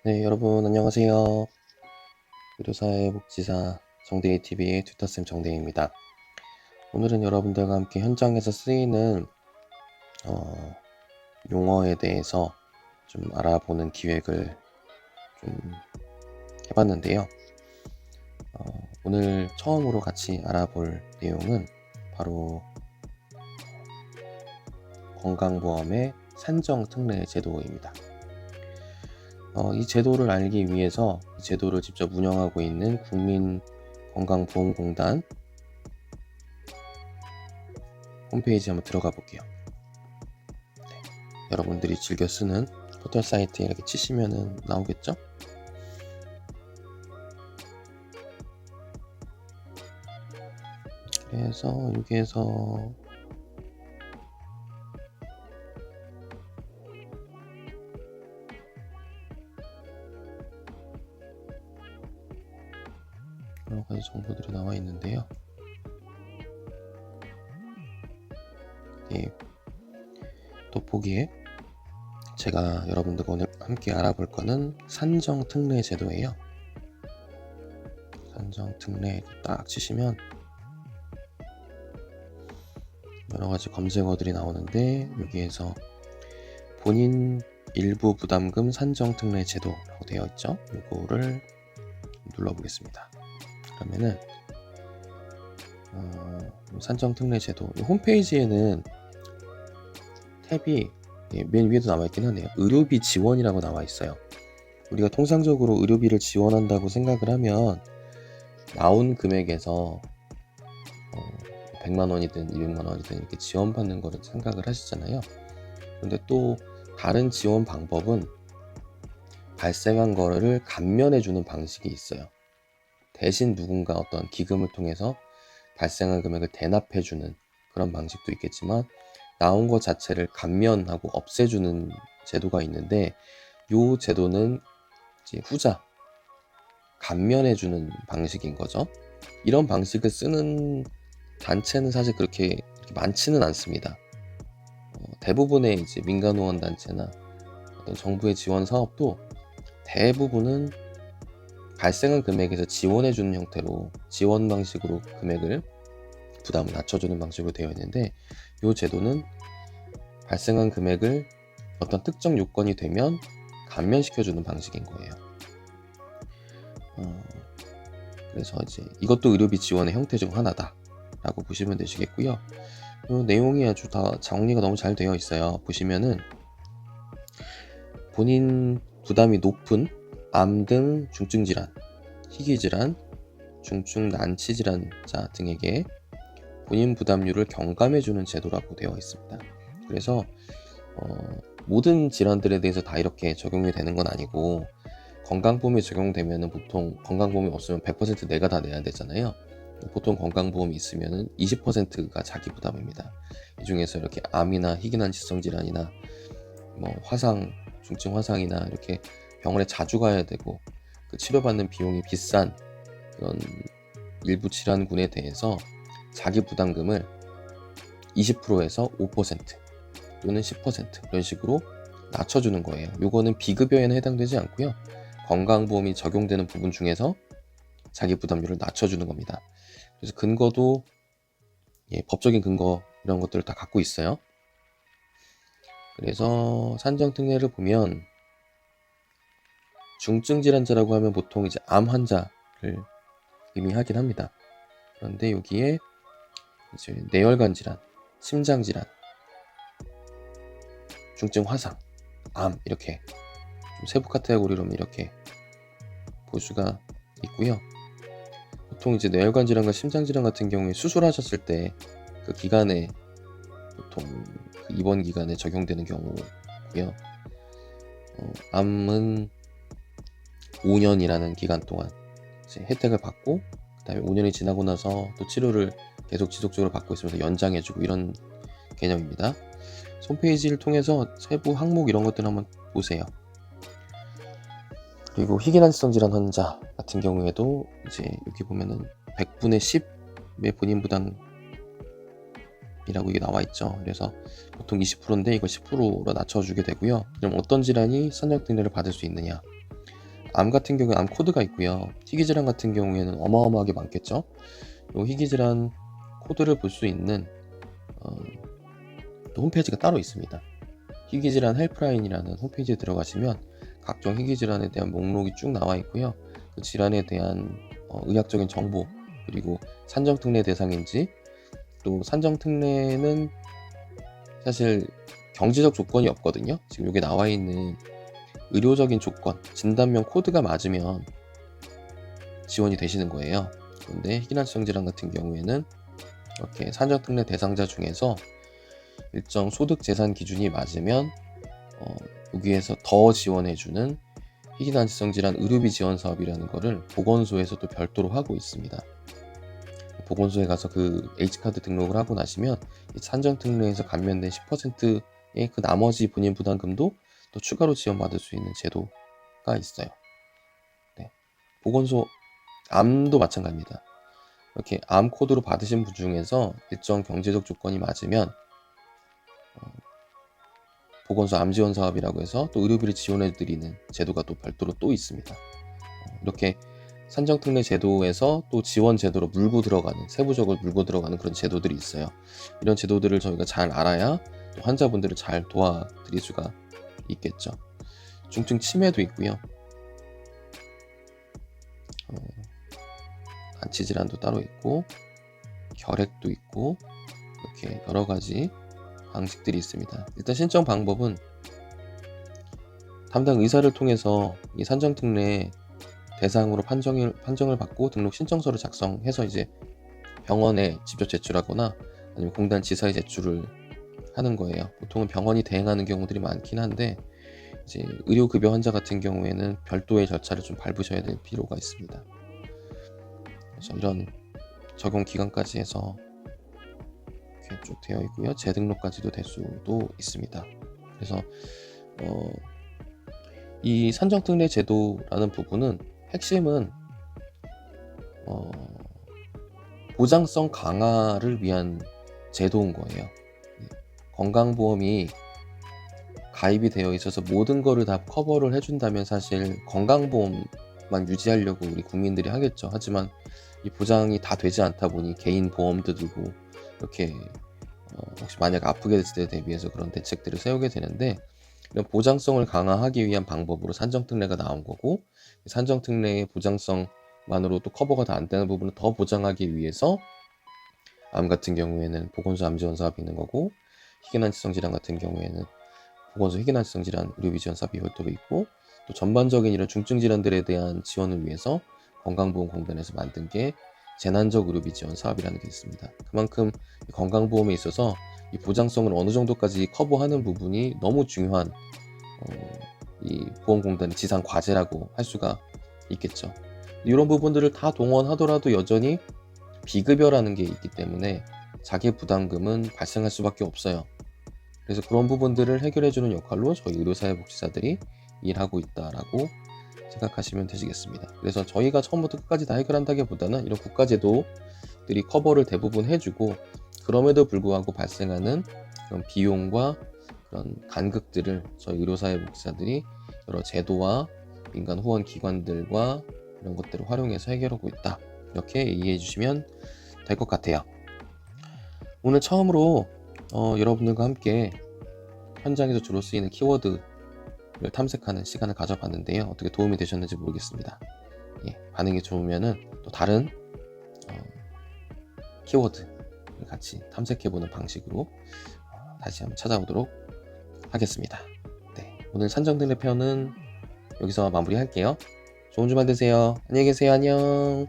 네, 여러분 안녕하세요. 의료사회복지사 정대희TV의 튜터쌤 정대희입니다. 오늘은 여러분들과 함께 현장에서 쓰이는 용어에 대해서 좀 알아보는 기획을 좀 해봤는데요. 오늘 처음으로 같이 알아볼 내용은 바로 건강보험의 산정특례 제도입니다. 이 제도를 알기 위해서 이 제도를 직접 운영하고 있는 국민건강보험공단 홈페이지 한번 들어가 볼게요. 네, 여러분들이 즐겨 쓰는 포털 사이트에 이렇게 치시면은 나오겠죠? 그래서 여기에서 여러 가지 정보들이 나와 있는데요. 돋보기에 제가 여러분들과 오늘 함께 알아볼 거는 산정특례 제도예요. 산정특례 딱 치시면 여러 가지 검색어들이 나오는데 여기에서 본인 일부 부담금 산정특례 제도라고 되어 있죠. 이거를 눌러보겠습니다. 그러면은 산정특례 제도 홈페이지에는 탭이 맨 위에도 나와 있긴 하네요. 의료비 지원이라고 나와 있어요. 우리가 통상적으로 의료비를 지원한다고 생각을 하면 나온 금액에서 100만 원이든 200만 원이든 이렇게 지원받는 거를 생각을 하시잖아요. 그런데 또 다른 지원 방법은 발생한 거를 감면해 주는 방식이 있어요. 대신 누군가 어떤 기금을 통해서 발생한 금액을 대납해 주는 그런 방식도 있겠지만 나온 것 자체를 감면하고 없애주는 제도가 있는데 이 제도는 이제 후자 감면해 주는 방식인 거죠. 이런 방식을 쓰는 단체는 사실 그렇게 많지는 않습니다. 대부분의 이제 민간후원 단체나 어떤 정부의 지원 사업도 대부분은 발생한 금액에서 지원해 주는 형태로 지원 방식으로 금액을 부담을 낮춰주는 방식으로 되어 있는데 이 제도는 발생한 금액을 어떤 특정 요건이 되면 감면시켜주는 방식인 거예요. 그래서 이제 이것도 의료비 지원의 형태 중 하나다라고 보시면 되시겠고요. 이 내용이 아주 다 정리가 너무 잘 되어 있어요. 보시면은 본인 부담이 높은 암 등 중증질환, 희귀질환, 중증 난치질환자 등에게 본인 부담률을 경감해주는 제도라고 되어 있습니다. 그래서 모든 질환들에 대해서 다 이렇게 적용이 되는 건 아니고 건강보험이 적용되면 보통 건강보험이 없으면 100% 내가 다 내야 되잖아요. 보통 건강보험이 있으면 20%가 자기 부담입니다. 이 중에서 이렇게 암이나 희귀난치성 질환이나 뭐 화상, 중증 화상이나 이렇게 병원에 자주 가야 되고 그 치료받는 비용이 비싼 그런 일부 질환군에 대해서 자기 부담금을 20%에서 5% 또는 10% 이런 식으로 낮춰주는 거예요. 요거는 비급여에는 해당되지 않고요. 건강보험이 적용되는 부분 중에서 자기 부담률을 낮춰주는 겁니다. 그래서 근거도 법적인 근거 이런 것들을 다 갖고 있어요. 그래서 산정특례를 보면 중증질환자라고 하면 보통 이제 암 환자를 의미하긴 합니다. 그런데 여기에 이제 뇌혈관 질환, 심장 질환, 중증 화상, 암 이렇게 좀 세부 카테고리로 이렇게 볼 수가 있고요. 보통 이제 뇌혈관 질환과 심장 질환 같은 경우에 수술하셨을 때 그 기간에 보통 그 입원 기간에 적용되는 경우고요. 암은 5년이라는 기간 동안 이제 혜택을 받고 그다음에 5년이 지나고 나서 또 치료를 계속 지속적으로 받고 있으면서 연장해주고 이런 개념입니다. 홈페이지를 통해서 세부 항목 이런 것들 한번 보세요. 그리고 희귀난치성 질환 환자 같은 경우에도 이제 여기 보면은 100분의 10의 본인 부담이라고 이게 나와 있죠. 그래서 보통 20%인데 이걸 10%로 낮춰주게 되고요. 그럼 어떤 질환이 산정특례를 받을 수 있느냐? 암 같은 경우에 암 코드가 있고요. 희귀질환 같은 경우에는 어마어마하게 많겠죠. 이 희귀질환 코드를 볼 수 있는 또 홈페이지가 따로 있습니다. 희귀질환 헬프라인이라는 홈페이지에 들어가시면 각종 희귀질환에 대한 목록이 쭉 나와 있고요. 그 질환에 대한 의학적인 정보, 그리고 산정특례 대상인지, 또 산정특례는 사실 경제적 조건이 없거든요. 지금 여기 나와 있는 의료적인 조건, 진단명 코드가 맞으면 지원이 되시는 거예요. 그런데 희귀난치성 질환 같은 경우에는 이렇게 산정특례 대상자 중에서 일정 소득 재산 기준이 맞으면 여기에서 더 지원해주는 희귀난치성 질환 의료비 지원 사업이라는 거를 보건소에서 또 별도로 하고 있습니다. 보건소에 가서 그 H카드 등록을 하고 나시면 산정특례에서 감면된 10%의 그 나머지 본인 부담금도 또 추가로 지원받을 수 있는 제도가 있어요. 네. 보건소 암도 마찬가지입니다. 이렇게 암 코드로 받으신 분 중에서 일정 경제적 조건이 맞으면 보건소 암지원 사업이라고 해서 또 의료비를 지원해 드리는 제도가 또 별도로 또 있습니다. 이렇게 산정특례 제도에서 또 지원 제도로 물고 들어가는, 세부적으로 물고 들어가는 그런 제도들이 있어요. 이런 제도들을 저희가 잘 알아야 또 환자분들을 잘 도와드릴 수가 있겠죠. 중증 치매도 있고요. 난치질환도 따로 있고, 결핵도 있고, 이렇게 여러 가지 방식들이 있습니다. 일단 신청 방법은 담당 의사를 통해서 이 산정특례 대상으로 판정을 받고 등록 신청서를 작성해서 이제 병원에 직접 제출하거나 아니면 공단 지사에 제출을 하는 거예요. 보통은 병원이 대행하는 경우들이 많긴 한데, 이제 의료급여 환자 같은 경우에는 별도의 절차를 좀 밟으셔야 될 필요가 있습니다. 그래서 이런 적용 기간까지 해서 이렇게 쭉 되어 있고요. 재등록까지도 될 수도 있습니다. 그래서 이 산정특례 제도라는 부분은 핵심은 보장성 강화를 위한 제도인 거예요. 건강보험이 가입이 되어 있어서 모든 거를 다 커버를 해준다면 사실 건강보험만 유지하려고 우리 국민들이 하겠죠. 하지만 이 보장이 다 되지 않다 보니 개인 보험도 들고 이렇게 혹시 만약 아프게 됐을 때 대비해서 그런 대책들을 세우게 되는데, 이런 보장성을 강화하기 위한 방법으로 산정특례가 나온 거고, 산정특례의 보장성만으로 또 커버가 다 안 되는 부분을 더 보장하기 위해서 암 같은 경우에는 보건소 암지원 사업이 있는 거고, 희귀난치성 질환 같은 경우에는 보건소 희귀난치성 질환 의료비 지원 사업이 별도로 있고, 또 전반적인 이런 중증 질환들에 대한 지원을 위해서 건강보험공단에서 만든 게 재난적 의료비 지원 사업이라는 게 있습니다. 그만큼 건강보험에 있어서 이 보장성을 어느 정도까지 커버하는 부분이 너무 중요한 이 보험공단의 지상 과제라고 할 수가 있겠죠. 이런 부분들을 다 동원하더라도 여전히 비급여라는 게 있기 때문에 자기 부담금은 발생할 수밖에 없어요. 그래서 그런 부분들을 해결해주는 역할로 저희 의료사회복지사들이 일하고 있다라고 생각하시면 되시겠습니다. 그래서 저희가 처음부터 끝까지 다 해결한다기보다는 이런 국가제도들이 커버를 대부분 해주고, 그럼에도 불구하고 발생하는 그런 비용과 그런 간극들을 저희 의료사회복지사들이 여러 제도와 민간 후원 기관들과 이런 것들을 활용해서 해결하고 있다, 이렇게 이해해 주시면 될 것 같아요. 오늘 처음으로 여러분들과 함께 현장에서 주로 쓰이는 키워드를 탐색하는 시간을 가져봤는데요. 어떻게 도움이 되셨는지 모르겠습니다. 반응이 좋으면은 또 다른 키워드를 같이 탐색해보는 방식으로 다시 한번 찾아오도록 하겠습니다. 네, 오늘 산정특례 편은 여기서 마무리할게요. 좋은 주말 되세요. 안녕히 계세요. 안녕.